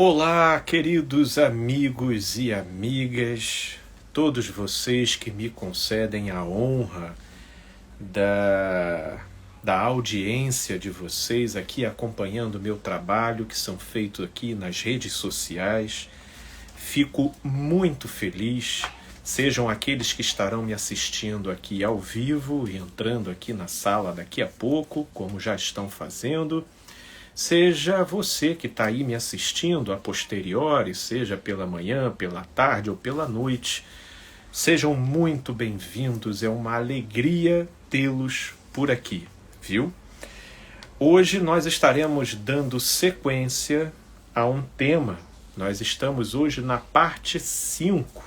Olá, queridos amigos e amigas, todos vocês que me concedem a honra da audiência de vocês aqui acompanhando o meu trabalho, que são feitos aqui nas redes sociais. Fico muito feliz, sejam aqueles que estarão me assistindo aqui ao vivo e entrando aqui na sala daqui a pouco, como já estão fazendo. Seja você que está aí me assistindo a posteriori, seja pela manhã, pela tarde ou pela noite, sejam muito bem-vindos, é uma alegria tê-los por aqui, viu? Hoje nós estaremos dando sequência a um tema, nós estamos hoje na parte 5,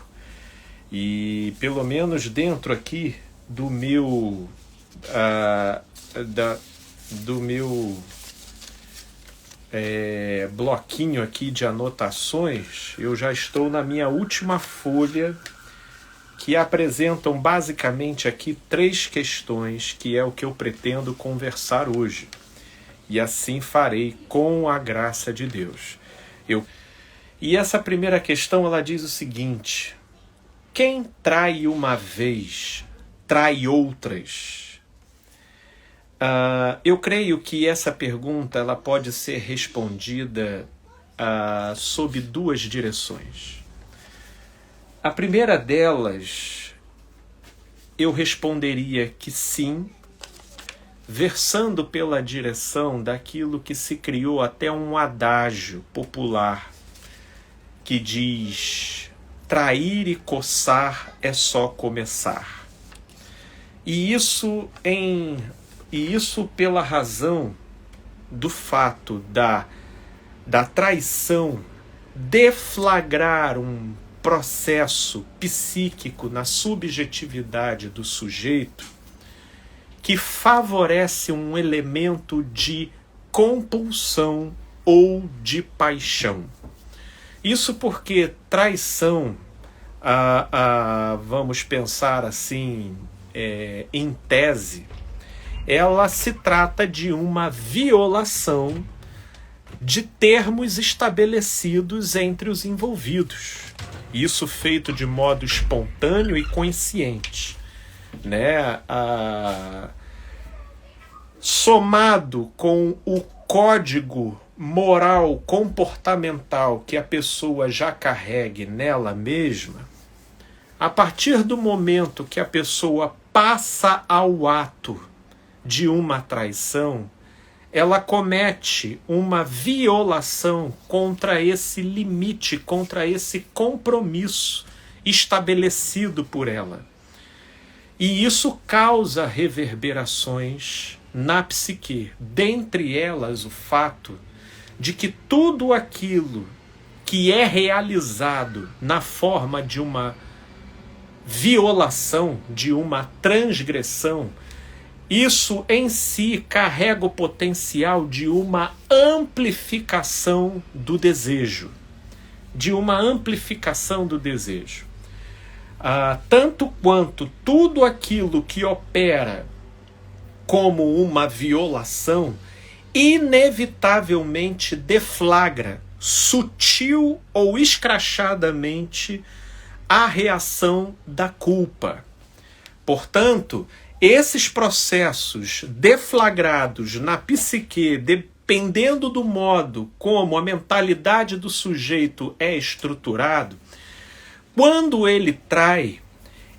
e pelo menos dentro aqui do meu bloquinho aqui de anotações, eu já estou na minha última folha, que apresentam basicamente aqui 3 questões, que é o que eu pretendo conversar hoje. E assim farei com a graça de Deus. E essa primeira questão, ela diz o seguinte: quem trai uma vez, trai outras? Eu creio que essa pergunta ela pode ser respondida sob 2 direções. A primeira delas, eu responderia que sim, versando pela direção daquilo que se criou até um adágio popular que diz: trair e coçar é só começar. E isso pela razão do fato da traição deflagrar um processo psíquico na subjetividade do sujeito que favorece um elemento de compulsão ou de paixão. Isso porque traição, vamos pensar assim, em tese, ela se trata de uma violação de termos estabelecidos entre os envolvidos. Isso feito de modo espontâneo e consciente, né? Somado com o código moral comportamental que a pessoa já carregue nela mesma, a partir do momento que a pessoa passa ao ato de uma traição, ela comete uma violação contra esse limite, contra esse compromisso estabelecido por ela. E isso causa reverberações na psique, dentre elas o fato de que tudo aquilo que é realizado na forma de uma violação, de uma transgressão, isso em si carrega o potencial de uma amplificação do desejo. Tanto quanto tudo aquilo que opera como uma violação, inevitavelmente deflagra, sutil ou escrachadamente, a reação da culpa. Portanto, esses processos deflagrados na psique, dependendo do modo como a mentalidade do sujeito é estruturado, quando ele trai,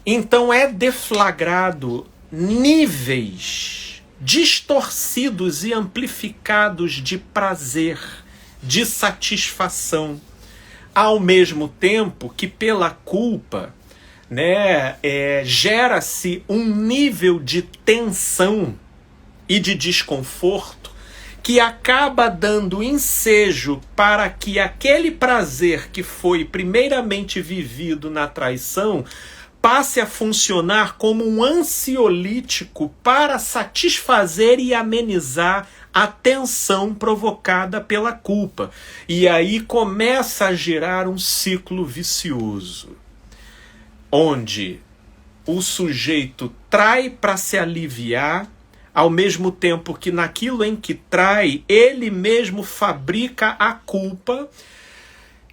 então é deflagrado níveis distorcidos e amplificados de prazer, de satisfação, ao mesmo tempo que pela culpa, gera-se um nível de tensão e de desconforto que acaba dando ensejo para que aquele prazer que foi primeiramente vivido na traição passe a funcionar como um ansiolítico para satisfazer e amenizar a tensão provocada pela culpa. E aí começa a gerar um ciclo vicioso, onde o sujeito trai para se aliviar, ao mesmo tempo que naquilo em que trai, ele mesmo fabrica a culpa,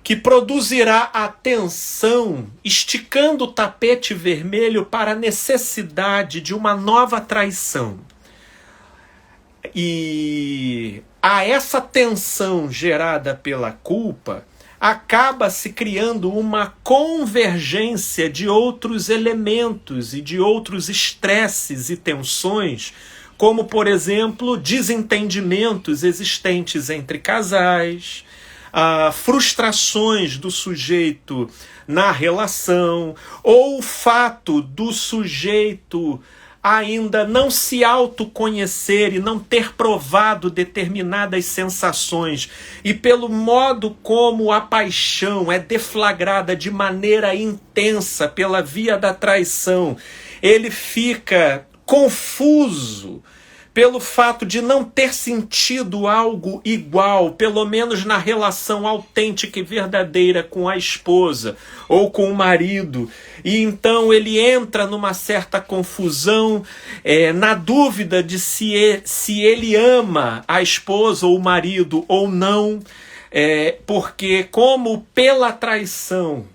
que produzirá a tensão, esticando o tapete vermelho para a necessidade de uma nova traição. E a essa tensão gerada pela culpa, acaba se criando uma convergência de outros elementos e de outros estresses e tensões, como, por exemplo, desentendimentos existentes entre casais, frustrações do sujeito na relação, ou o fato do sujeito ainda não se autoconhecer e não ter provado determinadas sensações, e pelo modo como a paixão é deflagrada de maneira intensa pela via da traição, ele fica confuso pelo fato de não ter sentido algo igual, pelo menos na relação autêntica e verdadeira com a esposa ou com o marido. E então ele entra numa certa confusão, na dúvida de se ele ama a esposa ou o marido ou não, porque como pela traição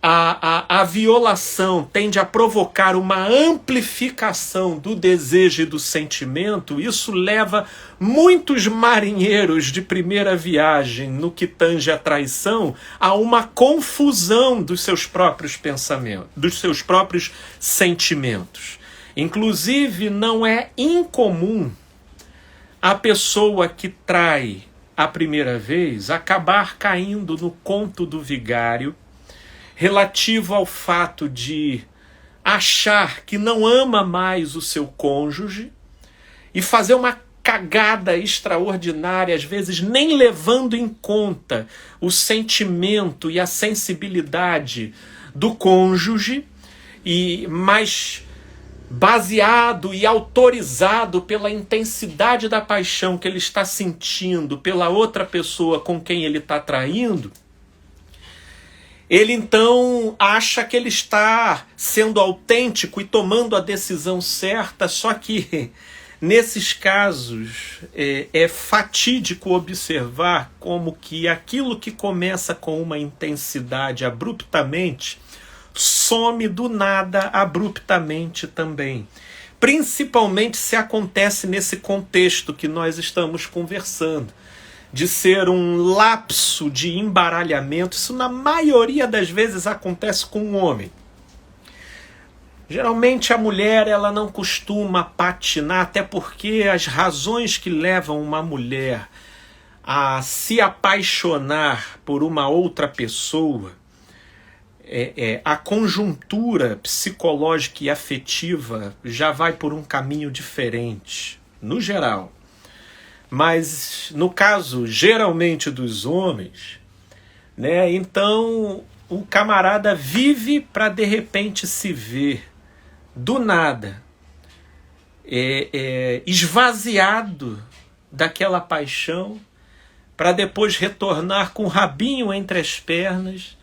a violação tende a provocar uma amplificação do desejo e do sentimento, isso leva muitos marinheiros de primeira viagem no que tange a traição a uma confusão dos seus próprios pensamentos, dos seus próprios sentimentos. Inclusive, não é incomum a pessoa que trai a primeira vez acabar caindo no conto do vigário, relativo ao fato de achar que não ama mais o seu cônjuge e fazer uma cagada extraordinária, às vezes nem levando em conta o sentimento e a sensibilidade do cônjuge, mas baseado e autorizado pela intensidade da paixão que ele está sentindo pela outra pessoa com quem ele está traindo. Ele então acha que ele está sendo autêntico e tomando a decisão certa, só que nesses casos é fatídico observar como que aquilo que começa com uma intensidade abruptamente some do nada abruptamente também. Principalmente se acontece nesse contexto que nós estamos conversando, de ser um lapso de embaralhamento. Isso na maioria das vezes acontece com o homem. Geralmente a mulher ela não costuma patinar, até porque as razões que levam uma mulher a se apaixonar por uma outra pessoa, a conjuntura psicológica e afetiva já vai por um caminho diferente, no geral. Mas no caso, geralmente, dos homens, né, então o camarada vive para de repente se ver, do nada, esvaziado daquela paixão, para depois retornar com o rabinho entre as pernas,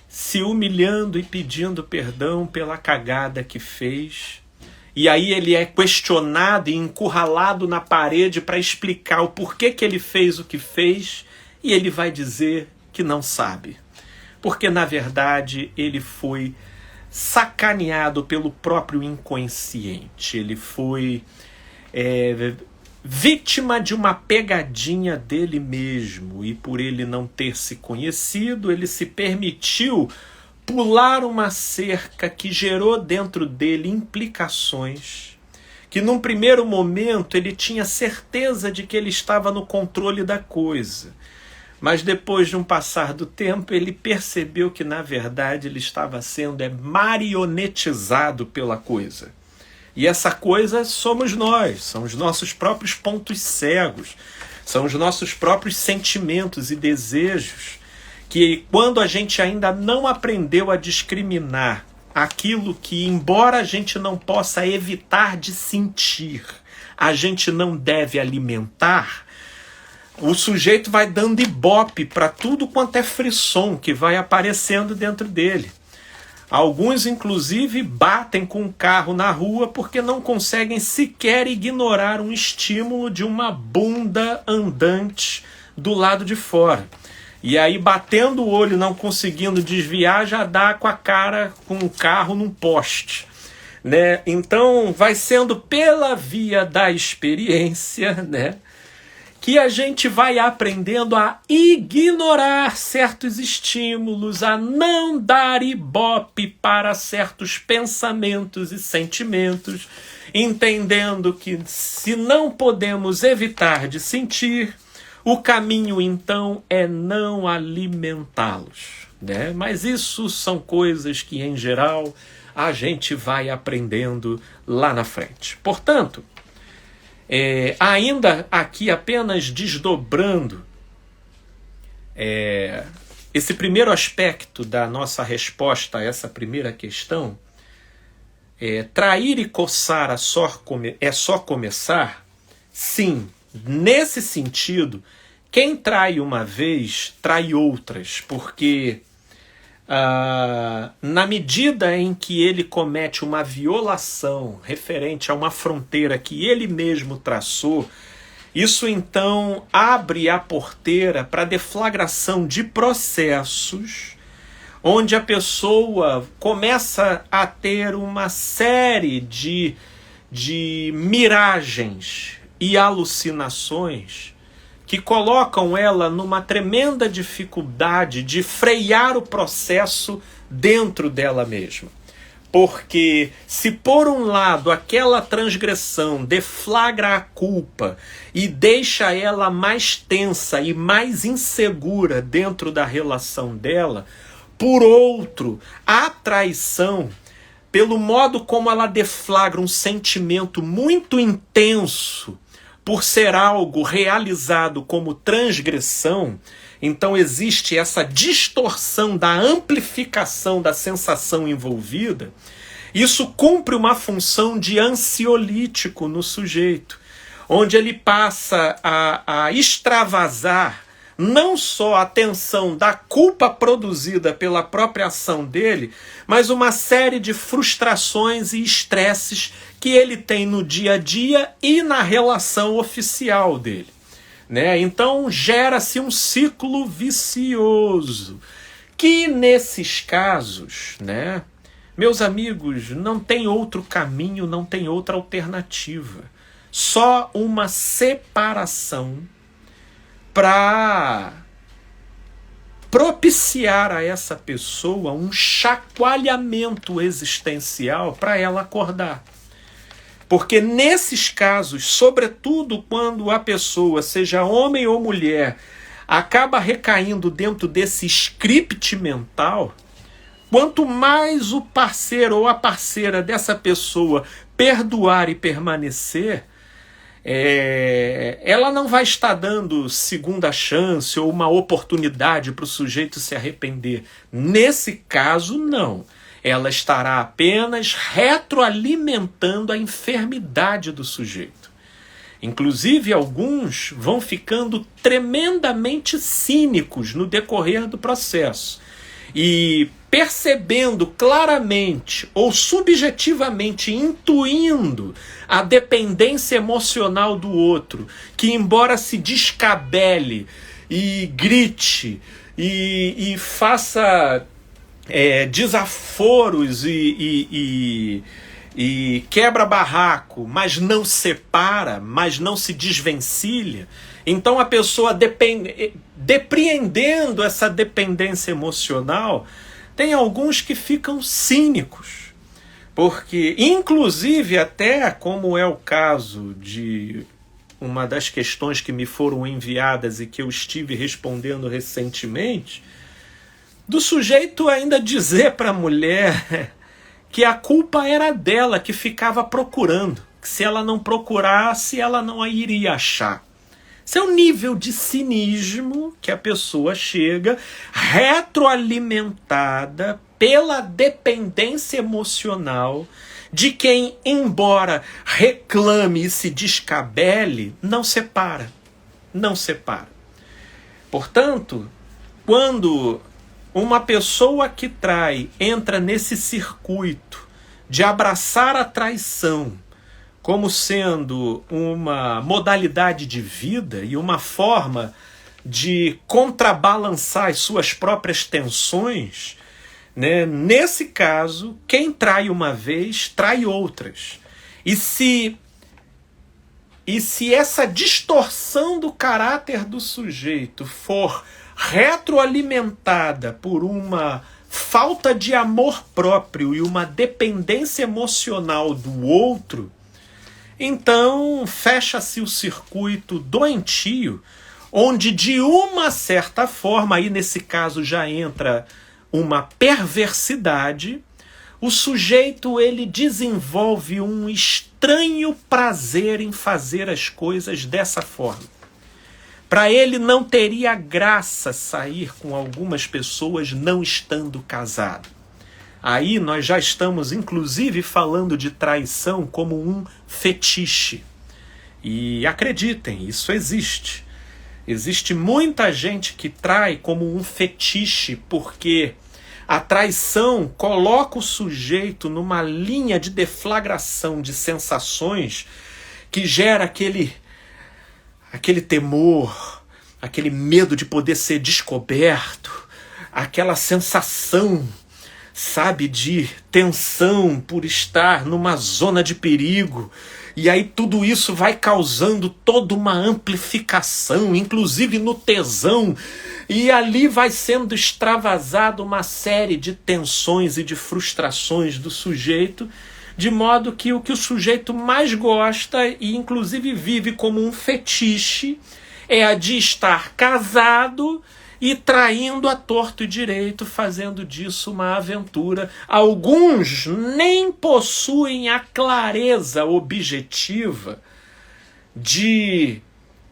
se humilhando e pedindo perdão pela cagada que fez. E aí ele é questionado e encurralado na parede para explicar o porquê que ele fez o que fez, e ele vai dizer que não sabe. Porque, na verdade, ele foi sacaneado pelo próprio inconsciente. Ele foi vítima de uma pegadinha dele mesmo, e por ele não ter se conhecido, ele se permitiu pular uma cerca que gerou dentro dele implicações que num primeiro momento ele tinha certeza de que ele estava no controle da coisa, mas depois de um passar do tempo ele percebeu que na verdade ele estava sendo marionetizado pela coisa. E essa coisa somos nós, são os nossos próprios pontos cegos, são os nossos próprios sentimentos e desejos, que quando a gente ainda não aprendeu a discriminar aquilo que, embora a gente não possa evitar de sentir, a gente não deve alimentar, o sujeito vai dando ibope para tudo quanto é frisson que vai aparecendo dentro dele. Alguns, inclusive, batem com o carro na rua porque não conseguem sequer ignorar um estímulo de uma bunda andante do lado de fora. E aí, batendo o olho, não conseguindo desviar, já dá com a cara, com o carro num poste, né? Então, vai sendo pela via da experiência, né, que a gente vai aprendendo a ignorar certos estímulos, a não dar ibope para certos pensamentos e sentimentos, entendendo que se não podemos evitar de sentir, o caminho então é não alimentá-los, né? Mas isso são coisas que, em geral, a gente vai aprendendo lá na frente. Portanto, ainda aqui apenas desdobrando esse primeiro aspecto da nossa resposta a essa primeira questão, trair e coçar é só começar? Sim, nesse sentido, quem trai uma vez, trai outras, porque na medida em que ele comete uma violação referente a uma fronteira que ele mesmo traçou, isso então abre a porteira para a deflagração de processos onde a pessoa começa a ter uma série de miragens e alucinações que colocam ela numa tremenda dificuldade de frear o processo dentro dela mesma. Porque se por um lado aquela transgressão deflagra a culpa e deixa ela mais tensa e mais insegura dentro da relação dela, por outro, a traição, pelo modo como ela deflagra um sentimento muito intenso, por ser algo realizado como transgressão, então existe essa distorção da amplificação da sensação envolvida. Isso cumpre uma função de ansiolítico no sujeito, onde ele passa a extravasar não só a tensão da culpa produzida pela própria ação dele, mas uma série de frustrações e estresses que ele tem no dia a dia e na relação oficial dele, né? Então gera-se um ciclo vicioso, que nesses casos, né, meus amigos, não tem outro caminho, não tem outra alternativa. Só uma separação para propiciar a essa pessoa um chacoalhamento existencial para ela acordar. Porque nesses casos, sobretudo quando a pessoa, seja homem ou mulher, acaba recaindo dentro desse script mental, quanto mais o parceiro ou a parceira dessa pessoa perdoar e permanecer, ela não vai estar dando segunda chance ou uma oportunidade para o sujeito se arrepender. Nesse caso, não. Ela estará apenas retroalimentando a enfermidade do sujeito. Inclusive, alguns vão ficando tremendamente cínicos no decorrer do processo. E percebendo claramente ou subjetivamente intuindo a dependência emocional do outro, que embora se descabele e grite e faça desaforos e quebra barraco, mas não separa, mas não se desvencilha, então a pessoa depreendendo essa dependência emocional, tem alguns que ficam cínicos, porque inclusive até como é o caso de uma das questões que me foram enviadas e que eu estive respondendo recentemente, do sujeito ainda dizer para a mulher que a culpa era dela, que ficava procurando, que se ela não procurasse, ela não a iria achar. Esse é o nível de cinismo que a pessoa chega, retroalimentada pela dependência emocional de quem, embora reclame e se descabele, não separa. Não separa. Portanto, quando uma pessoa que trai entra nesse circuito de abraçar a traição como sendo uma modalidade de vida e uma forma de contrabalançar as suas próprias tensões, né? Nesse caso, quem trai uma vez, trai outras. E se essa distorção do caráter do sujeito for retroalimentada por uma falta de amor próprio e uma dependência emocional do outro, então fecha-se o circuito doentio, onde de uma certa forma, aí nesse caso já entra uma perversidade, o sujeito ele desenvolve um estranho prazer em fazer as coisas dessa forma. Para ele não teria graça sair com algumas pessoas não estando casado. Aí nós já estamos inclusive falando de traição como um fetiche. E acreditem, isso existe. Existe muita gente que trai como um fetiche, porque a traição coloca o sujeito numa linha de deflagração de sensações que gera aquele temor, aquele medo de poder ser descoberto, aquela sensação, sabe, de tensão por estar numa zona de perigo. E aí tudo isso vai causando toda uma amplificação, inclusive no tesão, e ali vai sendo extravasada uma série de tensões e de frustrações do sujeito, de modo que o sujeito mais gosta e inclusive vive como um fetiche é a de estar casado e traindo a torto e direito, fazendo disso uma aventura. Alguns nem possuem a clareza objetiva de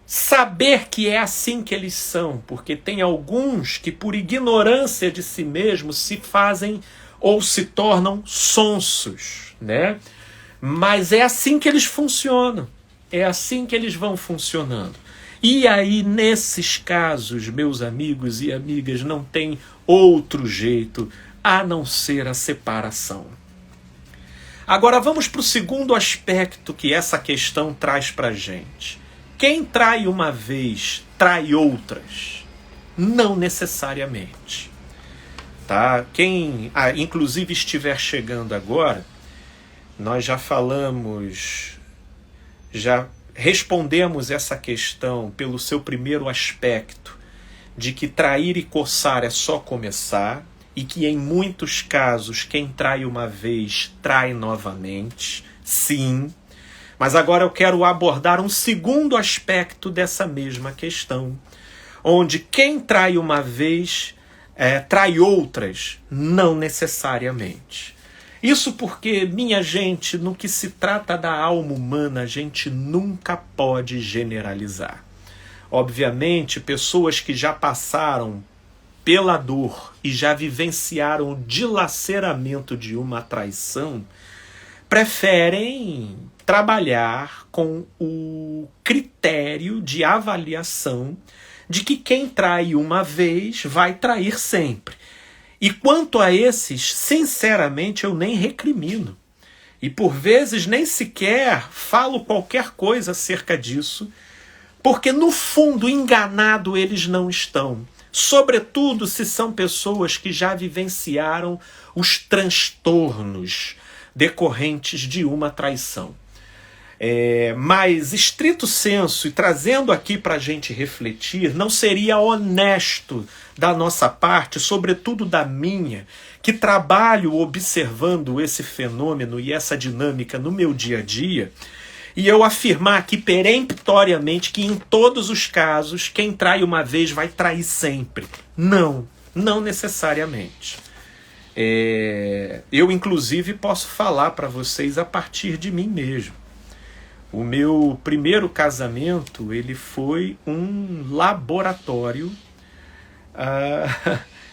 saber que é assim que eles são, porque tem alguns que por ignorância de si mesmos se fazem ou se tornam sonsos, né? Mas é assim que eles funcionam, é assim que eles vão funcionando. E aí, nesses casos, meus amigos e amigas, não tem outro jeito a não ser a separação. Agora vamos para o segundo aspecto que essa questão traz para a gente. Quem trai uma vez, trai outras? Não necessariamente. Tá? Quem, inclusive, estiver chegando agora, nós já respondemos essa questão pelo seu primeiro aspecto, de que trair e coçar é só começar, e que em muitos casos quem trai uma vez trai novamente, sim. Mas agora eu quero abordar um segundo aspecto dessa mesma questão, onde quem trai uma vez trai outras, não necessariamente. Isso porque, minha gente, no que se trata da alma humana, a gente nunca pode generalizar. Obviamente, pessoas que já passaram pela dor e já vivenciaram o dilaceramento de uma traição, preferem trabalhar com o critério de avaliação de que quem trai uma vez vai trair sempre. E quanto a esses, sinceramente, eu nem recrimino. E por vezes nem sequer falo qualquer coisa acerca disso, porque no fundo enganado eles não estão. Sobretudo se são pessoas que já vivenciaram os transtornos decorrentes de uma traição. Mas, estrito senso, e trazendo aqui para a gente refletir, não seria honesto da nossa parte, sobretudo da minha, que trabalho observando esse fenômeno e essa dinâmica no meu dia a dia, e eu afirmar aqui peremptoriamente que em todos os casos, quem trai uma vez vai trair sempre. Não necessariamente. Eu, inclusive, posso falar para vocês a partir de mim mesmo. O meu primeiro casamento, ele foi um laboratório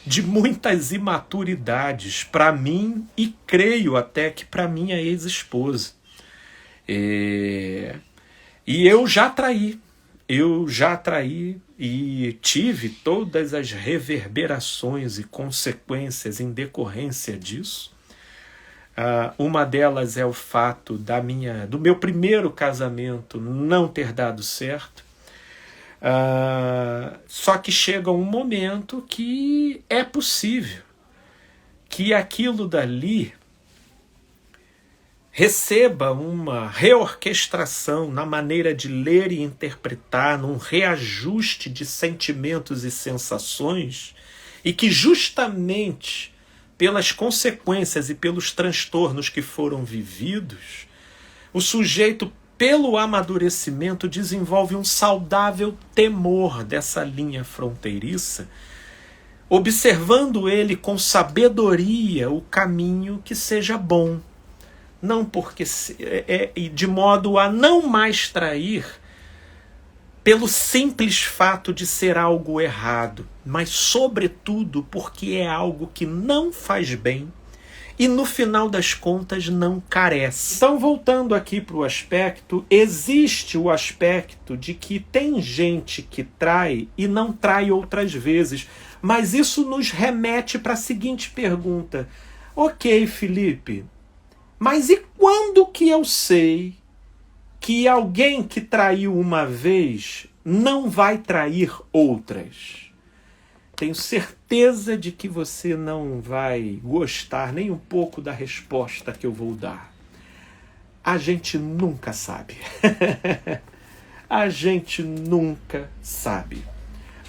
de muitas imaturidades para mim e creio até que para minha ex-esposa. E eu já traí e tive todas as reverberações e consequências em decorrência disso. Uma delas é o fato do meu primeiro casamento não ter dado certo. Só que chega um momento que é possível que aquilo dali receba uma reorquestração na maneira de ler e interpretar, num reajuste de sentimentos e sensações, e que justamente pelas consequências e pelos transtornos que foram vividos, o sujeito, pelo amadurecimento, desenvolve um saudável temor dessa linha fronteiriça, observando ele com sabedoria o caminho que seja bom. Não porque de modo a não mais trair pelo simples fato de ser algo errado, mas sobretudo porque é algo que não faz bem e no final das contas não carece. Então, voltando aqui para o aspecto, existe o aspecto de que tem gente que trai e não trai outras vezes, mas isso nos remete para a seguinte pergunta: ok, Felipe, mas e quando que eu sei que alguém que traiu uma vez não vai trair outras? Tenho certeza de que você não vai gostar nem um pouco da resposta que eu vou dar. A gente nunca sabe. A gente nunca sabe.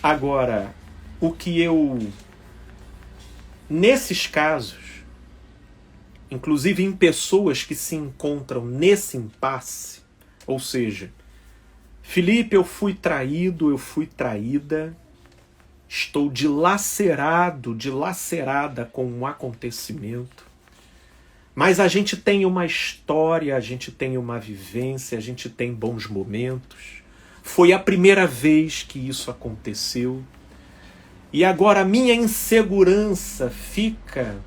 Agora, o que eu, nesses casos, inclusive em pessoas que se encontram nesse impasse, ou seja, Felipe, eu fui traído, eu fui traída, estou dilacerado, dilacerada com um acontecimento, mas a gente tem uma história, a gente tem uma vivência, a gente tem bons momentos. Foi a primeira vez que isso aconteceu, e agora a minha insegurança fica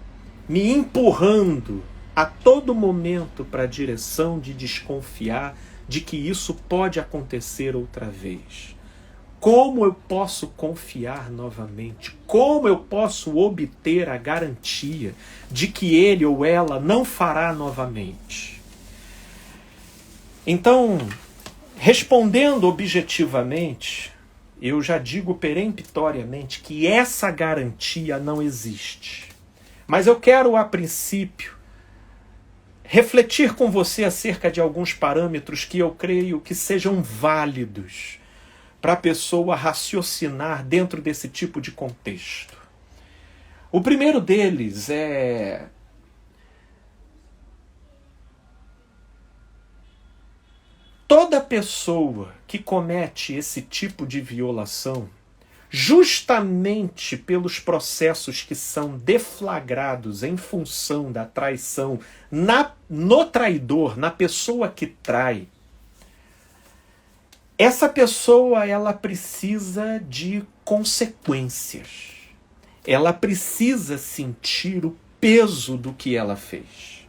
me empurrando a todo momento para a direção de desconfiar de que isso pode acontecer outra vez. Como eu posso confiar novamente? Como eu posso obter a garantia de que ele ou ela não fará novamente? Então, respondendo objetivamente, eu já digo peremptoriamente que essa garantia não existe. Mas eu quero, a princípio, refletir com você acerca de alguns parâmetros que eu creio que sejam válidos para a pessoa raciocinar dentro desse tipo de contexto. O primeiro deles é: toda pessoa que comete esse tipo de violação, justamente pelos processos que são deflagrados em função da traição no traidor, na pessoa que trai, essa pessoa, ela precisa de consequências. Ela precisa sentir o peso do que ela fez.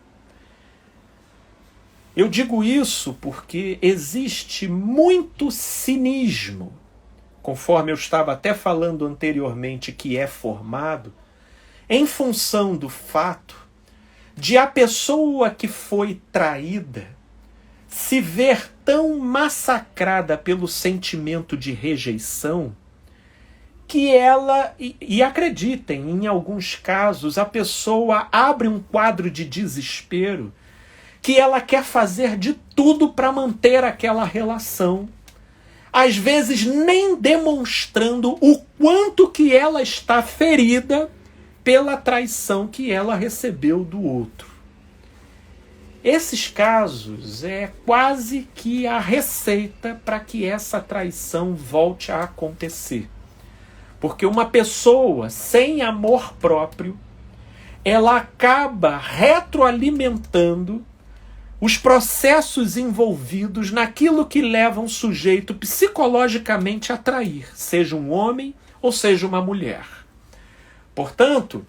Eu digo isso porque existe muito cinismo, conforme eu estava até falando anteriormente, que é formado em função do fato de a pessoa que foi traída se ver tão massacrada pelo sentimento de rejeição que ela, e acreditem, em alguns casos, a pessoa abre um quadro de desespero que ela quer fazer de tudo para manter aquela relação, às vezes nem demonstrando o quanto que ela está ferida pela traição que ela recebeu do outro. Esses casos é quase que a receita para que essa traição volte a acontecer. Porque uma pessoa sem amor próprio, ela acaba retroalimentando os processos envolvidos naquilo que leva um sujeito psicologicamente a trair, seja um homem ou seja uma mulher. Portanto,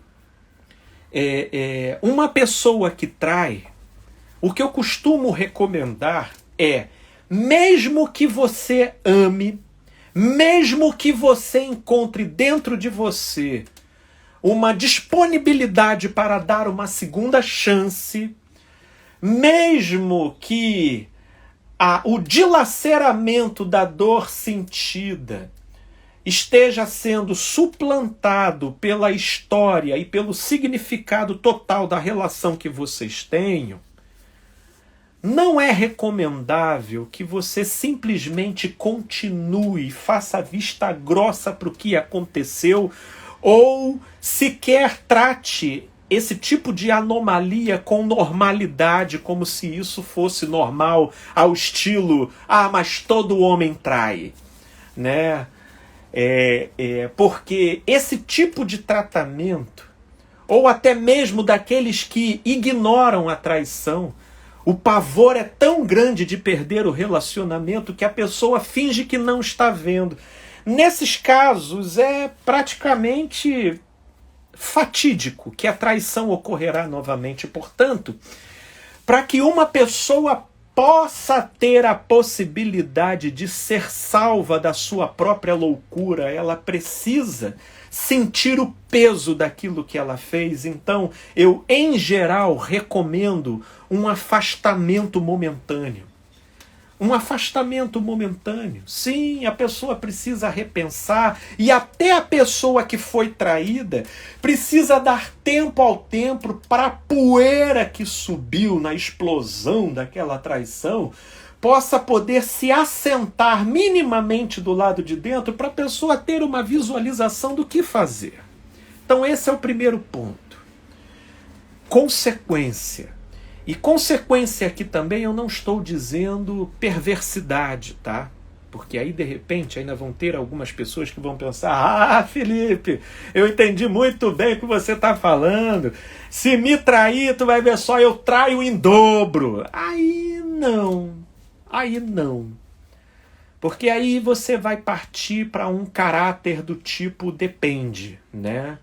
uma pessoa que trai, o que eu costumo recomendar é, mesmo que você ame, mesmo que você encontre dentro de você uma disponibilidade para dar uma segunda chance, mesmo que o dilaceramento da dor sentida esteja sendo suplantado pela história e pelo significado total da relação que vocês tenham, não é recomendável que você simplesmente continue, faça vista grossa para o que aconteceu, ou sequer trate esse tipo de anomalia com normalidade, como se isso fosse normal, ao estilo, mas todo homem trai, né? Porque esse tipo de tratamento, ou até mesmo daqueles que ignoram a traição, o pavor é tão grande de perder o relacionamento que a pessoa finge que não está vendo. Nesses casos é praticamente fatídico que a traição ocorrerá novamente. Portanto, para que uma pessoa possa ter a possibilidade de ser salva da sua própria loucura, ela precisa sentir o peso daquilo que ela fez. Então, eu, em geral, recomendo um afastamento momentâneo. Um afastamento momentâneo. Sim, a pessoa precisa repensar, e até a pessoa que foi traída precisa dar tempo ao tempo para a poeira que subiu na explosão daquela traição possa poder se assentar minimamente do lado de dentro, para a pessoa ter uma visualização do que fazer. Então esse é o primeiro ponto. Consequência. E consequência aqui também eu não estou dizendo perversidade, tá? Porque aí de repente ainda vão ter algumas pessoas que vão pensar: Felipe, eu entendi muito bem o que você está falando. Se me trair, tu vai ver só, eu traio em dobro. Aí não. Porque aí você vai partir para um caráter do tipo depende, né?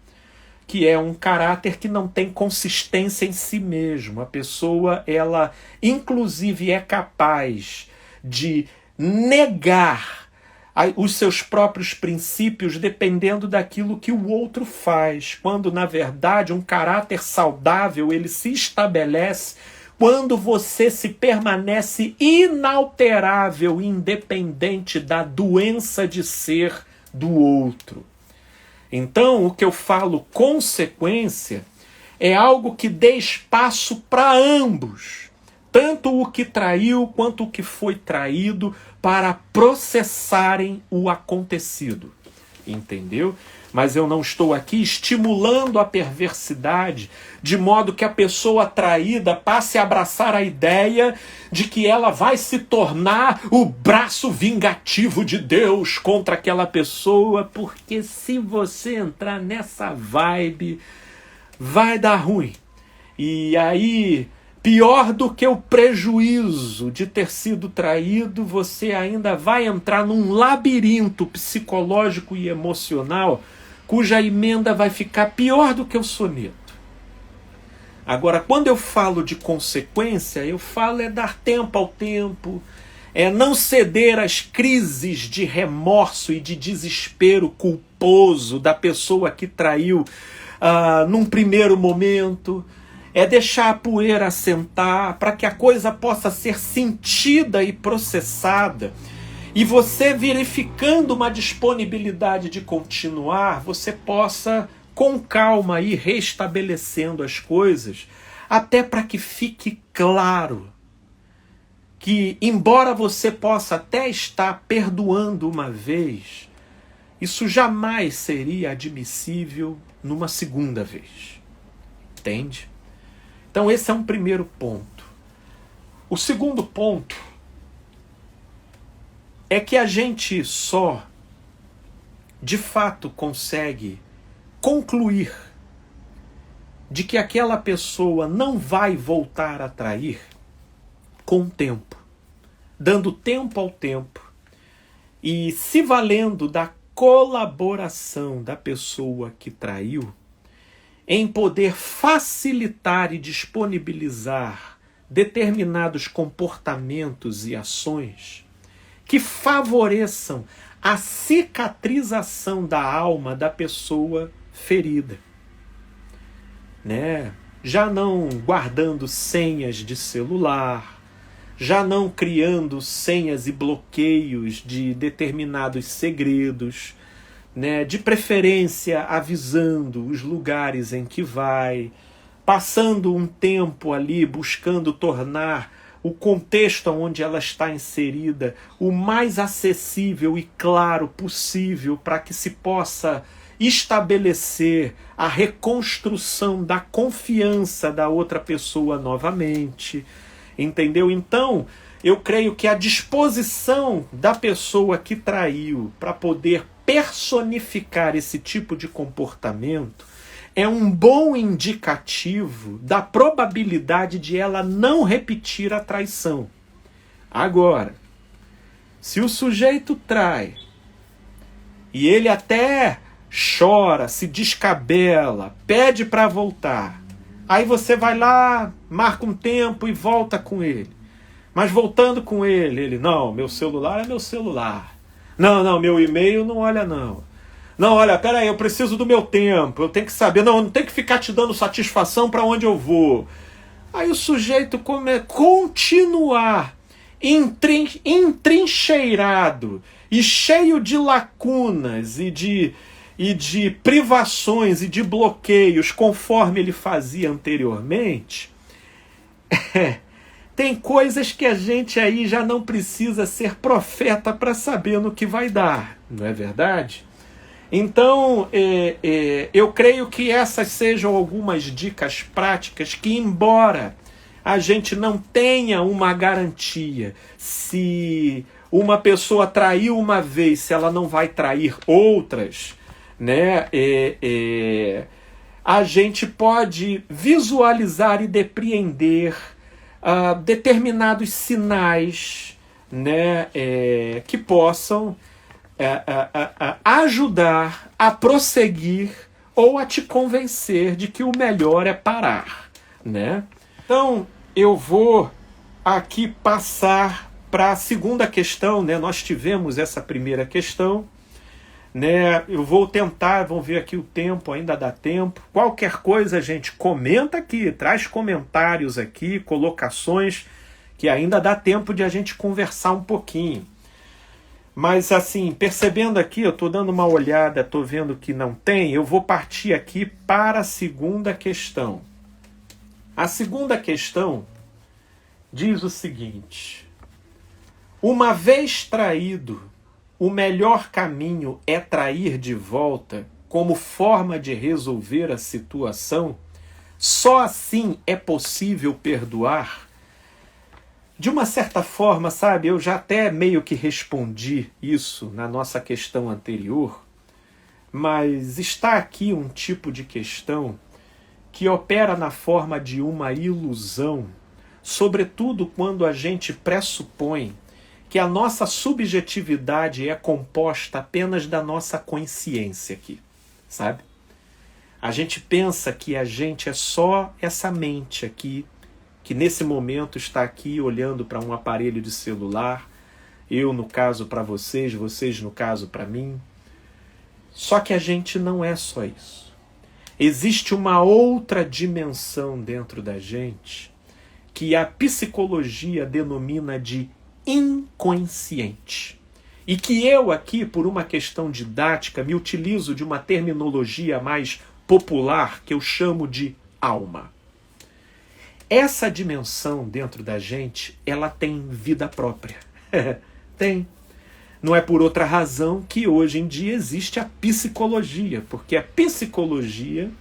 Que é um caráter que não tem consistência em si mesmo. A pessoa, ela inclusive é capaz de negar os seus próprios princípios dependendo daquilo que o outro faz, quando na verdade um caráter saudável ele se estabelece quando você se permanece inalterável, independente da doença de ser do outro. Então, o que eu falo consequência é algo que dê espaço para ambos, tanto o que traiu quanto o que foi traído, para processarem o acontecido. Entendeu? Mas eu não estou aqui estimulando a perversidade, de modo que a pessoa traída passe a abraçar a ideia de que ela vai se tornar o braço vingativo de Deus contra aquela pessoa, porque se você entrar nessa vibe, vai dar ruim. E aí, pior do que o prejuízo de ter sido traído, você ainda vai entrar num labirinto psicológico e emocional cuja emenda vai ficar pior do que o soneto. Agora, quando eu falo de consequência, eu falo dar tempo ao tempo, não ceder às crises de remorso e de desespero culposo da pessoa que traiu num primeiro momento, deixar a poeira assentar para que a coisa possa ser sentida e processada. E você, verificando uma disponibilidade de continuar, você possa, com calma, ir restabelecendo as coisas, até para que fique claro que, embora você possa até estar perdoando uma vez, isso jamais seria admissível numa segunda vez. Entende? Então esse é um primeiro ponto. O segundo ponto é que a gente só, de fato, consegue concluir de que aquela pessoa não vai voltar a trair com o tempo, dando tempo ao tempo e se valendo da colaboração da pessoa que traiu em poder facilitar e disponibilizar determinados comportamentos e ações que favoreçam a cicatrização da alma da pessoa ferida, né? Já não guardando senhas de celular, já não criando senhas e bloqueios de determinados segredos, né? De preferência avisando os lugares em que vai, passando um tempo ali buscando tornar o contexto onde ela está inserida o mais acessível e claro possível para que se possa estabelecer a reconstrução da confiança da outra pessoa novamente, entendeu? Então, eu creio que a disposição da pessoa que traiu para poder personificar esse tipo de comportamento é um bom indicativo da probabilidade de ela não repetir a traição. Agora, se o sujeito trai e ele até chora, se descabela, pede para voltar, aí você vai lá, marca um tempo e volta com ele. Mas voltando com ele, não, meu celular é meu celular. Não, meu e-mail não olha não. Não, olha, peraí, eu preciso do meu tempo, eu tenho que saber, não tenho que ficar te dando satisfação para onde eu vou. Aí o sujeito continuar entrincheirado e cheio de lacunas e de privações e de bloqueios, conforme ele fazia anteriormente, tem coisas que a gente aí já não precisa ser profeta para saber no que vai dar, não é verdade? Então, eu creio que essas sejam algumas dicas práticas que, embora a gente não tenha uma garantia se uma pessoa traiu uma vez, se ela não vai trair outras, né? A gente pode visualizar e depreender determinados sinais, né? Que possam ajudar a prosseguir ou a te convencer de que o melhor é parar, né? Então, eu vou aqui passar para a segunda questão, né? Nós tivemos essa primeira questão, né? Eu vou tentar, vamos ver aqui o tempo, ainda dá tempo. Qualquer coisa, gente, comenta aqui, traz comentários aqui, colocações, que ainda dá tempo de a gente conversar um pouquinho. Mas assim, percebendo aqui, eu estou dando uma olhada, estou vendo que não tem, eu vou partir aqui para a segunda questão. A segunda questão diz o seguinte: uma vez traído, o melhor caminho é trair de volta como forma de resolver a situação? Só assim é possível perdoar? De uma certa forma, sabe, eu já até meio que respondi isso na nossa questão anterior, mas está aqui um tipo de questão que opera na forma de uma ilusão, sobretudo quando a gente pressupõe que a nossa subjetividade é composta apenas da nossa consciência aqui, sabe? A gente pensa que a gente é só essa mente aqui, que nesse momento está aqui olhando para um aparelho de celular, eu no caso para vocês, vocês no caso para mim. Só que a gente não é só isso. Existe uma outra dimensão dentro da gente que a psicologia denomina de inconsciente. E que eu aqui, por uma questão didática, me utilizo de uma terminologia mais popular que eu chamo de alma. Essa dimensão dentro da gente, ela tem vida própria. Tem. Não é por outra razão que hoje em dia existe a psicologia, porque a psicologia,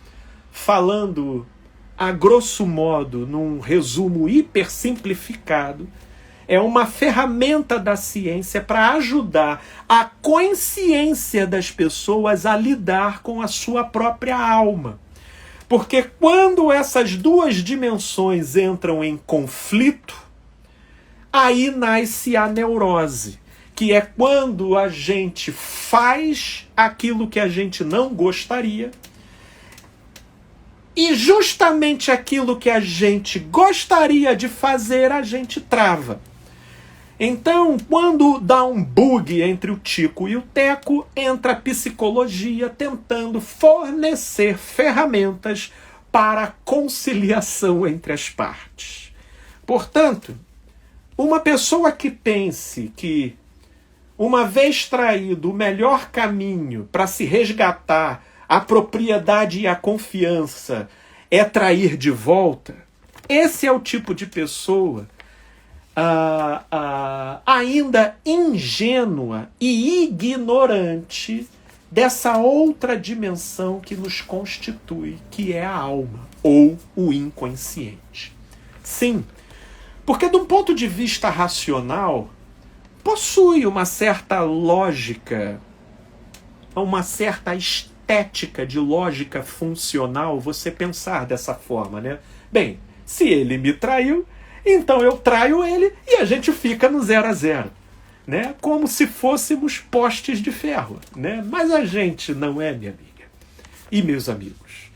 falando a grosso modo, num resumo hipersimplificado, é uma ferramenta da ciência para ajudar a consciência das pessoas a lidar com a sua própria alma. Porque quando essas duas dimensões entram em conflito, aí nasce a neurose, que é quando a gente faz aquilo que a gente não gostaria e justamente aquilo que a gente gostaria de fazer, a gente trava. Então, quando dá um bug entre o Tico e o Teco, entra a psicologia tentando fornecer ferramentas para a conciliação entre as partes. Portanto, Uma pessoa que pense que, uma vez traído, o melhor caminho para se resgatar a propriedade e a confiança é trair de volta, esse é o tipo de pessoa ainda ingênua e ignorante dessa outra dimensão que nos constitui, que é a alma, ou o inconsciente. Sim, porque de um ponto de vista racional, possui uma certa lógica, uma certa estética de lógica funcional você pensar dessa forma, né? Bem, se ele me traiu, então eu traio ele e a gente fica no 0 a 0, né? Como se fôssemos postes de ferro, né? Mas a gente não é, minha amiga e meus amigos.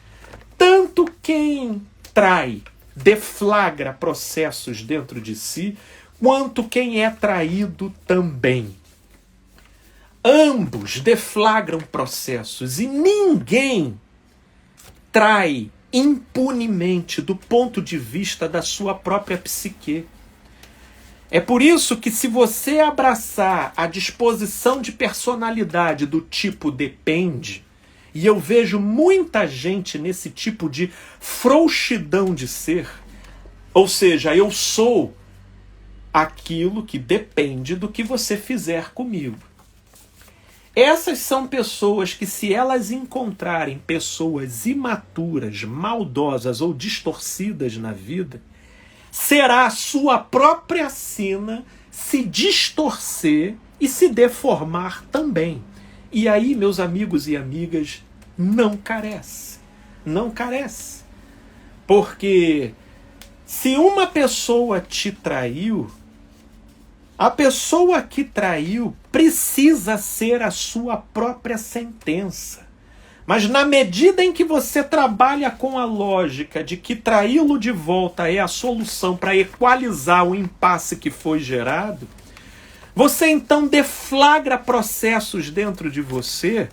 Tanto quem trai deflagra processos dentro de si, quanto quem é traído também. Ambos deflagram processos e ninguém trai impunemente do ponto de vista da sua própria psique. É por isso que, se você abraçar a disposição de personalidade do tipo depende, e eu vejo muita gente nesse tipo de frouxidão de ser, ou seja, eu sou aquilo que depende do que você fizer comigo. Essas são pessoas que, se elas encontrarem pessoas imaturas, maldosas ou distorcidas na vida, será a sua própria sina se distorcer e se deformar também. E aí, meus amigos e amigas, não carece. Não carece. Porque se uma pessoa te traiu, a pessoa que traiu precisa ser a sua própria sentença. Mas na medida em que você trabalha com a lógica de que traí-lo de volta é a solução para equalizar o impasse que foi gerado, você então deflagra processos dentro de você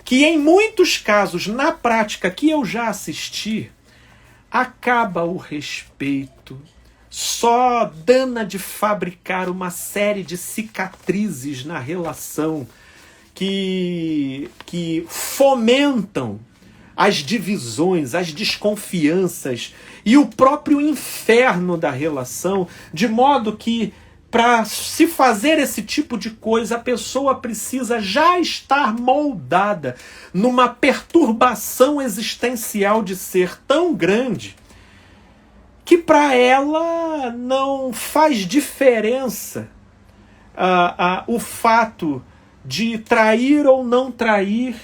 que, em muitos casos, na prática que eu já assisti, acaba o respeito, só dana de fabricar uma série de cicatrizes na relação que fomentam as divisões, as desconfianças e o próprio inferno da relação, de modo que, para se fazer esse tipo de coisa, a pessoa precisa já estar moldada numa perturbação existencial de ser tão grande que para ela não faz diferença o fato de trair ou não trair,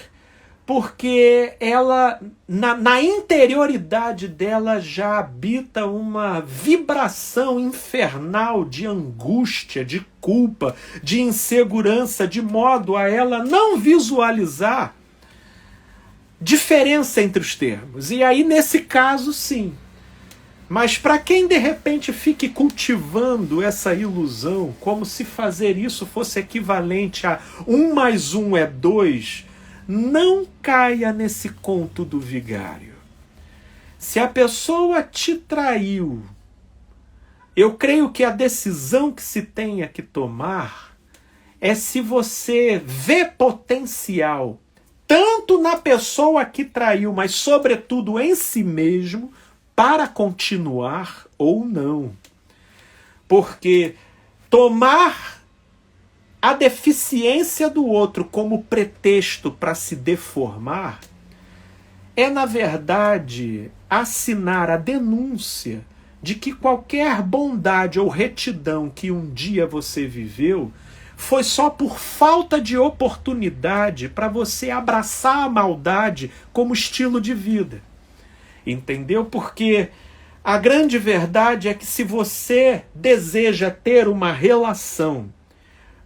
porque ela, na interioridade dela, já habita uma vibração infernal de angústia, de culpa, de insegurança, de modo a ela não visualizar diferença entre os termos. E aí, nesse caso, sim. Mas para quem de repente fique cultivando essa ilusão, como se fazer isso fosse equivalente a 1 mais 1 é 2, não caia nesse conto do vigário. Se a pessoa te traiu, eu creio que a decisão que se tenha que tomar é se você vê potencial, tanto na pessoa que traiu, mas sobretudo em si mesmo, para continuar ou não. Porque tomar a deficiência do outro como pretexto para se deformar é, na verdade, assinar a denúncia de que qualquer bondade ou retidão que um dia você viveu foi só por falta de oportunidade para você abraçar a maldade como estilo de vida. Entendeu? Porque a grande verdade é que, se você deseja ter uma relação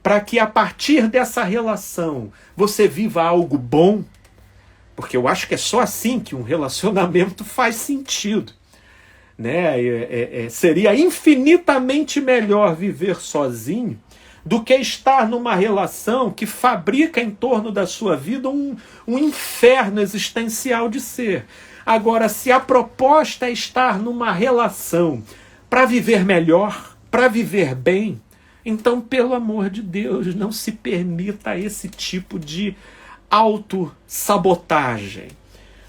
para que a partir dessa relação você viva algo bom, porque eu acho que é só assim que um relacionamento faz sentido, né? Seria infinitamente melhor viver sozinho do que estar numa relação que fabrica em torno da sua vida um inferno existencial de ser. Agora, se a proposta é estar numa relação para viver melhor, para viver bem. Então, pelo amor de Deus, não se permita esse tipo de autossabotagem,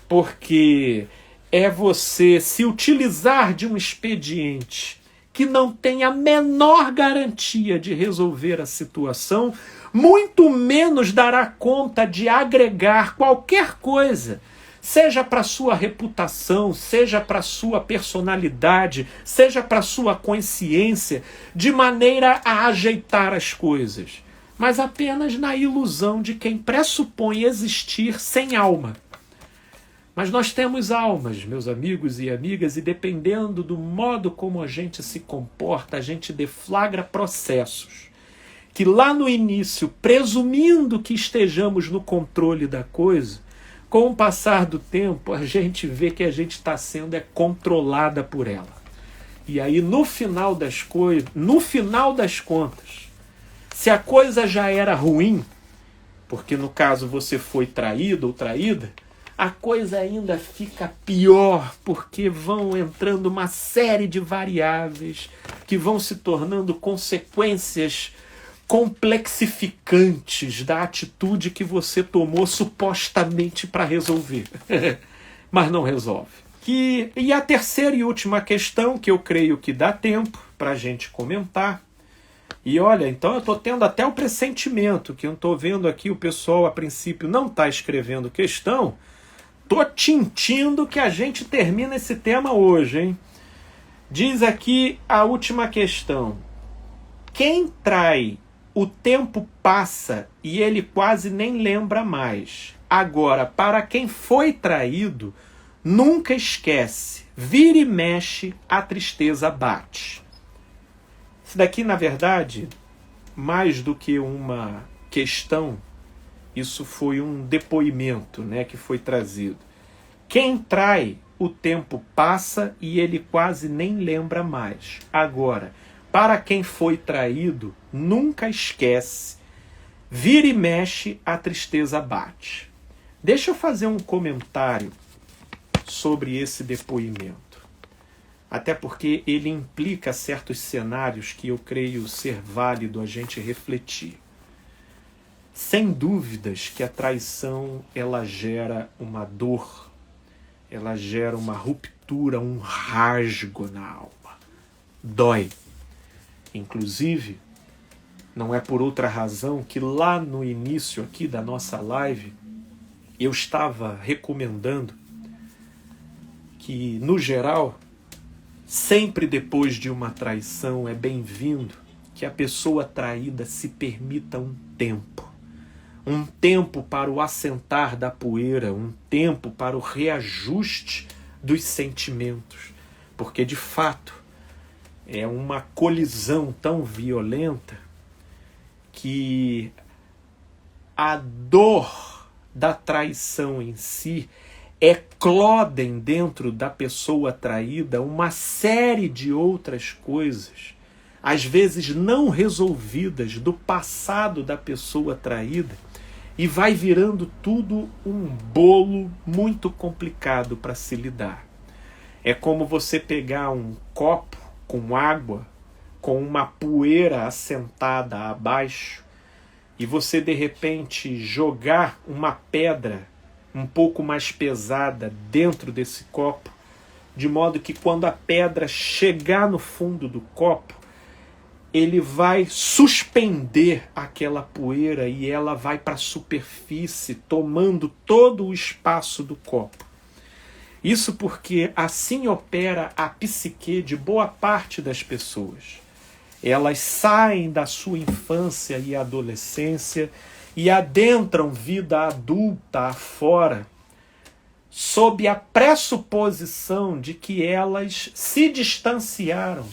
porque é você se utilizar de um expediente que não tem a menor garantia de resolver a situação, muito menos dará conta de agregar qualquer coisa, seja para sua reputação, seja para sua personalidade, seja para sua consciência, de maneira a ajeitar as coisas, mas apenas na ilusão de quem pressupõe existir sem alma. Mas nós temos almas, meus amigos e amigas, e dependendo do modo como a gente se comporta, a gente deflagra processos que lá no início, presumindo que estejamos no controle da coisa, com o passar do tempo, a gente vê que a gente está sendo controlada por ela. E aí, no final das contas, se a coisa já era ruim, porque no caso você foi traído ou traída, a coisa ainda fica pior, porque vão entrando uma série de variáveis que vão se tornando consequências complexificantes da atitude que você tomou supostamente para resolver, mas não resolve. E a terceira e última questão, que eu creio que dá tempo para a gente comentar, e olha, então eu estou tendo até o pressentimento, que eu estou vendo aqui o pessoal a princípio não está escrevendo questão, estou tintindo que a gente termina esse tema hoje, hein? Diz aqui a última questão: quem trai, o tempo passa e ele quase nem lembra mais. Agora, para quem foi traído, nunca esquece. Vira e mexe, a tristeza bate. Isso daqui, na verdade, mais do que uma questão, isso foi um depoimento, né, que foi trazido. Quem trai, o tempo passa e ele quase nem lembra mais. Agora, para quem foi traído, nunca esquece. Vira e mexe, a tristeza bate. Deixa eu fazer um comentário sobre esse depoimento. Até porque ele implica certos cenários que eu creio ser válido a gente refletir. Sem dúvidas que a traição, ela gera uma dor, ela gera uma ruptura, um rasgo na alma. Dói. Inclusive, não é por outra razão que lá no início aqui da nossa live, eu estava recomendando que, no geral, sempre depois de uma traição é bem-vindo que a pessoa traída se permita um tempo para o assentar da poeira, um tempo para o reajuste dos sentimentos, porque de fato é uma colisão tão violenta que a dor da traição em si eclodem dentro da pessoa traída uma série de outras coisas, às vezes não resolvidas, do passado da pessoa traída, e vai virando tudo um bolo muito complicado para se lidar. É como você pegar um copo com água, com uma poeira assentada abaixo, e você de repente jogar uma pedra um pouco mais pesada dentro desse copo, de modo que quando a pedra chegar no fundo do copo, ele vai suspender aquela poeira e ela vai para a superfície, tomando todo o espaço do copo. Isso porque assim opera a psique de boa parte das pessoas. Elas saem da sua infância e adolescência e adentram vida adulta afora, sob a pressuposição de que elas se distanciaram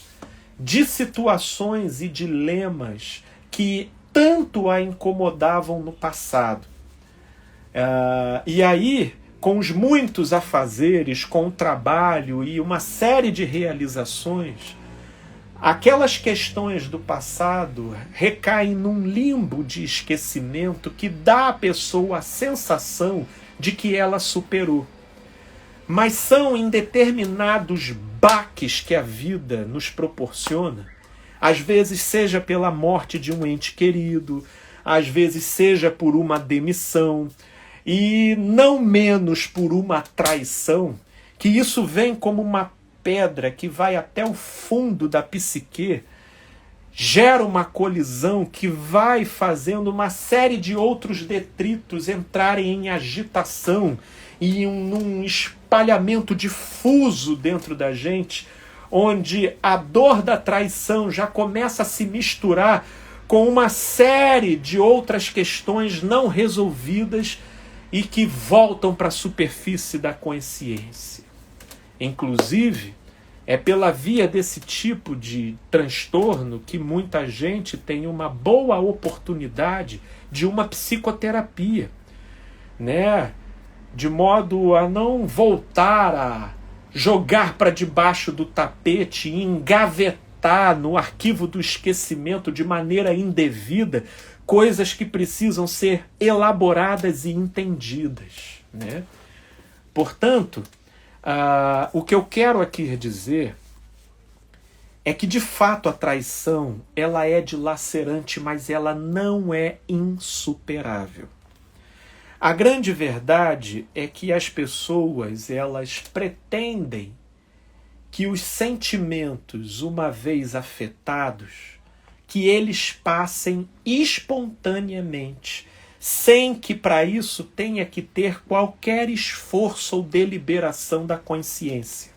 de situações e dilemas que tanto a incomodavam no passado. E aí, com os muitos afazeres, com o trabalho e uma série de realizações, aquelas questões do passado recaem num limbo de esquecimento que dá à pessoa a sensação de que ela superou. Mas são em determinados baques que a vida nos proporciona, Às vezes seja pela morte de um ente querido, às vezes seja por uma demissão, e não menos por uma traição, que isso vem como uma pedra que vai até o fundo da psique, gera uma colisão que vai fazendo uma série de outros detritos entrarem em agitação e num espalhamento difuso dentro da gente, onde a dor da traição já começa a se misturar com uma série de outras questões não resolvidas e que voltam para a superfície da consciência. Inclusive, é pela via desse tipo de transtorno que muita gente tem uma boa oportunidade de uma psicoterapia, né? De modo a não voltar a jogar para debaixo do tapete e engavetar no arquivo do esquecimento de maneira indevida coisas que precisam ser elaboradas e entendidas, né? Portanto, o que eu quero aqui dizer é que, de fato, a traição ela é dilacerante, mas ela não é insuperável. A grande verdade é que as pessoas elas pretendem que os sentimentos, uma vez afetados, que eles passem espontaneamente, sem que para isso tenha que ter qualquer esforço ou deliberação da consciência.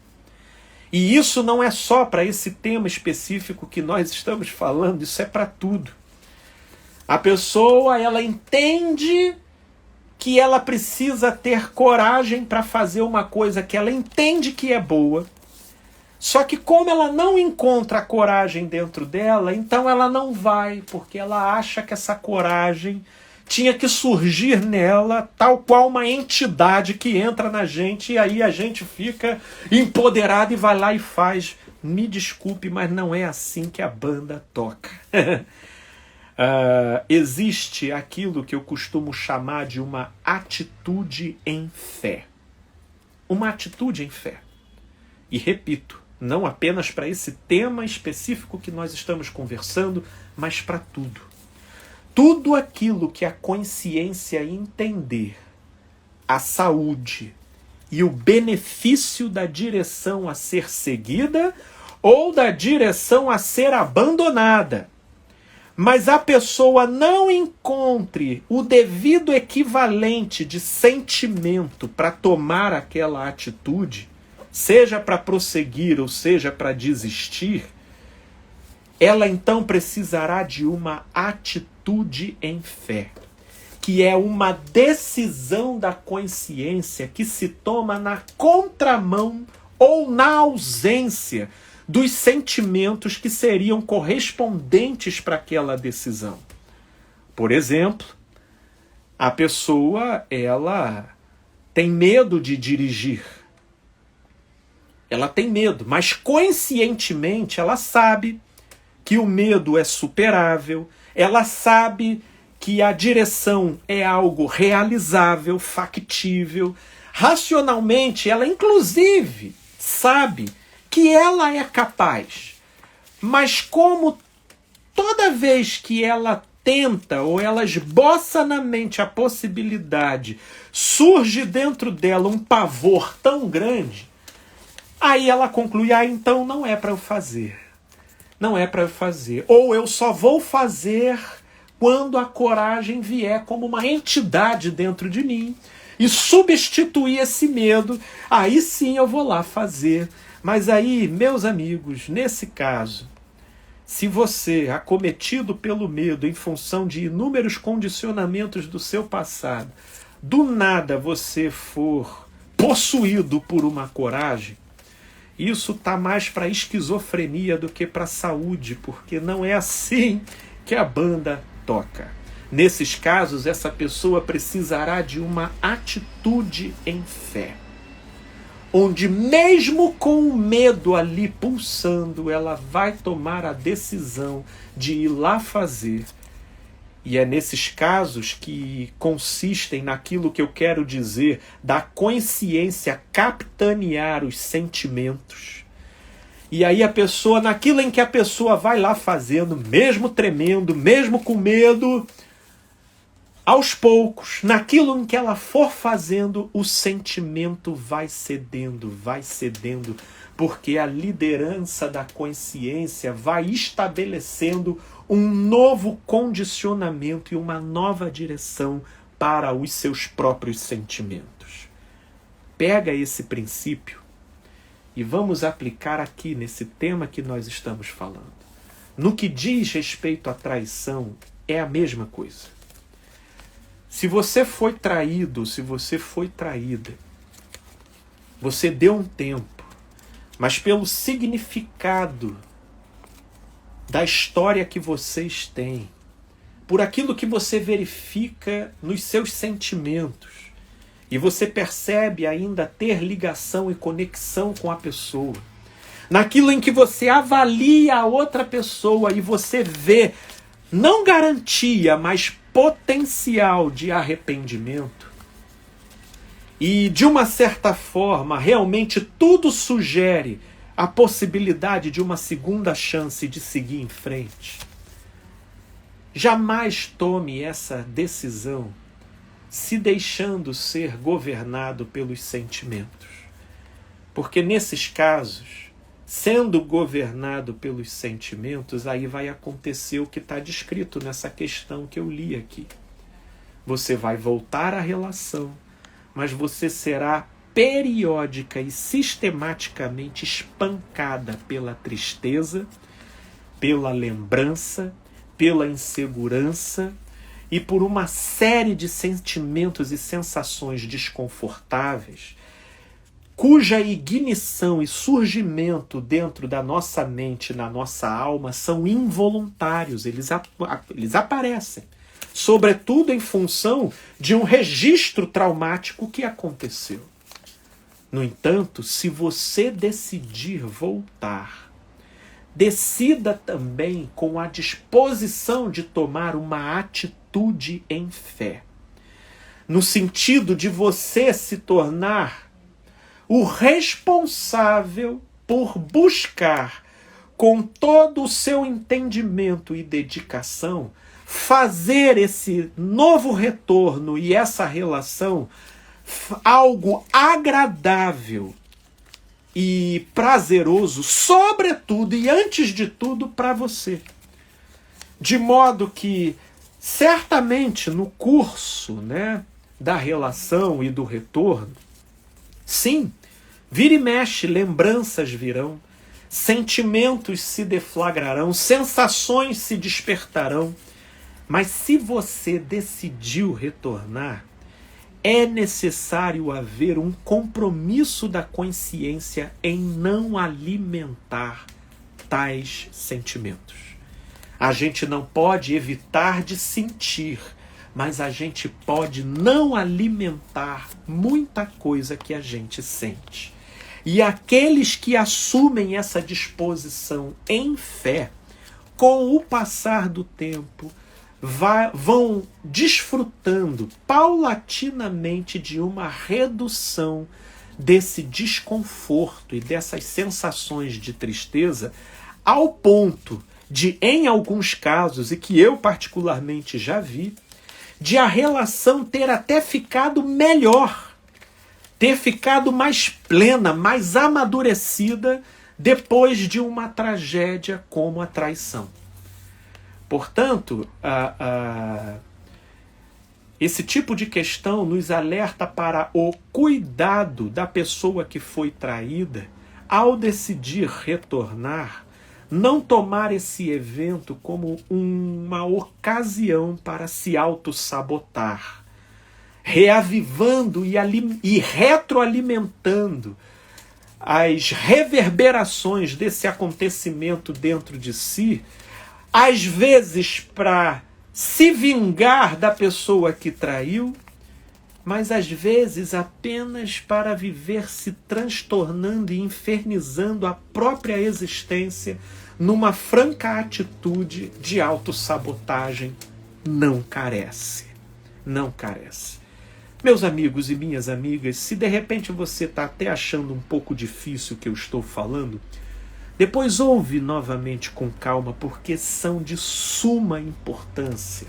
E isso não é só para esse tema específico que nós estamos falando, isso é para tudo. A pessoa, ela entende que ela precisa ter coragem para fazer uma coisa que ela entende que é boa, só que como ela não encontra a coragem dentro dela, então ela não vai, porque ela acha que essa coragem tinha que surgir nela, tal qual uma entidade que entra na gente, e aí a gente fica empoderado e vai lá e faz. Me desculpe, mas não é assim que a banda toca. Existe aquilo que eu costumo chamar de uma atitude em fé. Uma atitude em fé. E repito, não apenas para esse tema específico que nós estamos conversando, mas para tudo. Tudo aquilo que a consciência entender, a saúde e o benefício da direção a ser seguida ou da direção a ser abandonada, mas a pessoa não encontre o devido equivalente de sentimento para tomar aquela atitude, seja para prosseguir ou seja para desistir, ela então precisará de uma atitude em fé, que é uma decisão da consciência que se toma na contramão ou na ausência dos sentimentos que seriam correspondentes para aquela decisão. Por exemplo, a pessoa, ela tem medo de dirigir. Ela tem medo, mas conscientemente ela sabe que o medo é superável, ela sabe que a direção é algo realizável, factível. Racionalmente, ela inclusive sabe que ela é capaz. Mas como toda vez que ela tenta ou ela esboça na mente a possibilidade, surge dentro dela um pavor tão grande, aí ela conclui, então não é para eu fazer. Não é para eu fazer. Ou eu só vou fazer quando a coragem vier como uma entidade dentro de mim e substituir esse medo, aí sim eu vou lá fazer. Mas aí, meus amigos, nesse caso, se você, acometido pelo medo em função de inúmeros condicionamentos do seu passado, do nada você for possuído por uma coragem, isso está mais para esquizofrenia do que para saúde, porque não é assim que a banda toca. Nesses casos, essa pessoa precisará de uma atitude em fé, onde mesmo com o medo ali pulsando, ela vai tomar a decisão de ir lá fazer. E é nesses casos que consistem naquilo que eu quero dizer da consciência capitanear os sentimentos E aí a pessoa, naquilo em que a pessoa vai lá fazendo, mesmo tremendo, mesmo com medo, aos poucos, naquilo em que ela for fazendo, o sentimento vai cedendo, porque a liderança da consciência vai estabelecendo um novo condicionamento e uma nova direção para os seus próprios sentimentos. Pega esse princípio e vamos aplicar aqui nesse tema que nós estamos falando. No que diz respeito à traição, é a mesma coisa. Se você foi traído, se você foi traída, você deu um tempo, mas pelo significado da história que vocês têm, por aquilo que você verifica nos seus sentimentos, e você percebe ainda ter ligação e conexão com a pessoa, naquilo em que você avalia a outra pessoa e você vê, não garantia, mas potencial de arrependimento, e de uma certa forma, realmente tudo sugere a possibilidade de uma segunda chance de seguir em frente. Jamais tome essa decisão se deixando ser governado pelos sentimentos. Porque nesses casos, sendo governado pelos sentimentos, aí vai acontecer o que está descrito nessa questão que eu li aqui. Você vai voltar à relação, mas você será periódica e sistematicamente espancada pela tristeza, pela lembrança, pela insegurança e por uma série de sentimentos e sensações desconfortáveis, cuja ignição e surgimento dentro da nossa mente, na nossa alma, são involuntários, eles aparecem, sobretudo em função de um registro traumático que aconteceu. No entanto, se você decidir voltar, decida também com a disposição de tomar uma atitude em fé, no sentido de você se tornar o responsável por buscar, com todo o seu entendimento e dedicação, fazer esse novo retorno e essa relação algo agradável e prazeroso, sobretudo e antes de tudo para você. De modo que, certamente, no curso, da relação e do retorno, sim, vira e mexe, lembranças virão, sentimentos se deflagrarão, sensações se despertarão, mas se você decidiu retornar, é necessário haver um compromisso da consciência em não alimentar tais sentimentos. A gente não pode evitar de sentir, mas a gente pode não alimentar muita coisa que a gente sente. E aqueles que assumem essa disposição em fé, com o passar do tempo, vão desfrutando paulatinamente de uma redução desse desconforto e dessas sensações de tristeza, ao ponto de, em alguns casos, e que eu particularmente já vi, de a relação ter até ficado melhor, ter ficado mais plena, mais amadurecida depois de uma tragédia como a traição. Portanto, esse tipo de questão nos alerta para o cuidado da pessoa que foi traída ao decidir retornar, não tomar esse evento como uma ocasião para se autossabotar, reavivando e retroalimentando as reverberações desse acontecimento dentro de si, às vezes para se vingar da pessoa que traiu, mas às vezes apenas para viver se transtornando e infernizando a própria existência numa franca atitude de autossabotagem. Não carece. Não carece. Meus amigos e minhas amigas, se de repente você está até achando um pouco difícil o que eu estou falando, Depois ouve novamente com calma, porque são de suma importância.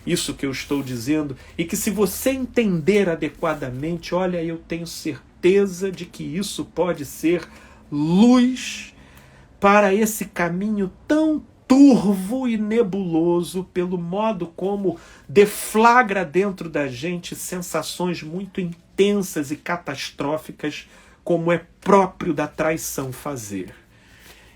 Isso que eu estou dizendo, e que se você entender adequadamente, olha, eu tenho certeza de que isso pode ser luz para esse caminho tão turvo e nebuloso, pelo modo como deflagra dentro da gente sensações muito intensas e catastróficas, como é próprio da traição fazer.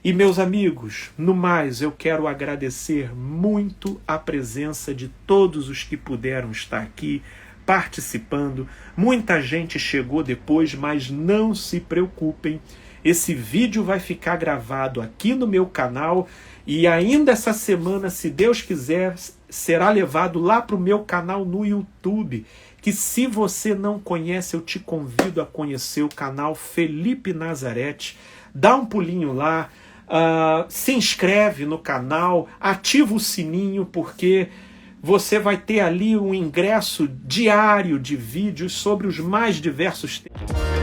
E, meus amigos, no mais, eu quero agradecer muito a presença de todos os que puderam estar aqui participando. Muita gente chegou depois, mas não se preocupem. Esse vídeo vai ficar gravado aqui no meu canal e ainda essa semana, se Deus quiser, será levado lá para o meu canal no YouTube, que se você não conhece, eu te convido a conhecer o canal Felipe Nazarete. Dá um pulinho lá. Se inscreve no canal, ativa o sininho, porque você vai ter ali um ingresso diário de vídeos sobre os mais diversos temas.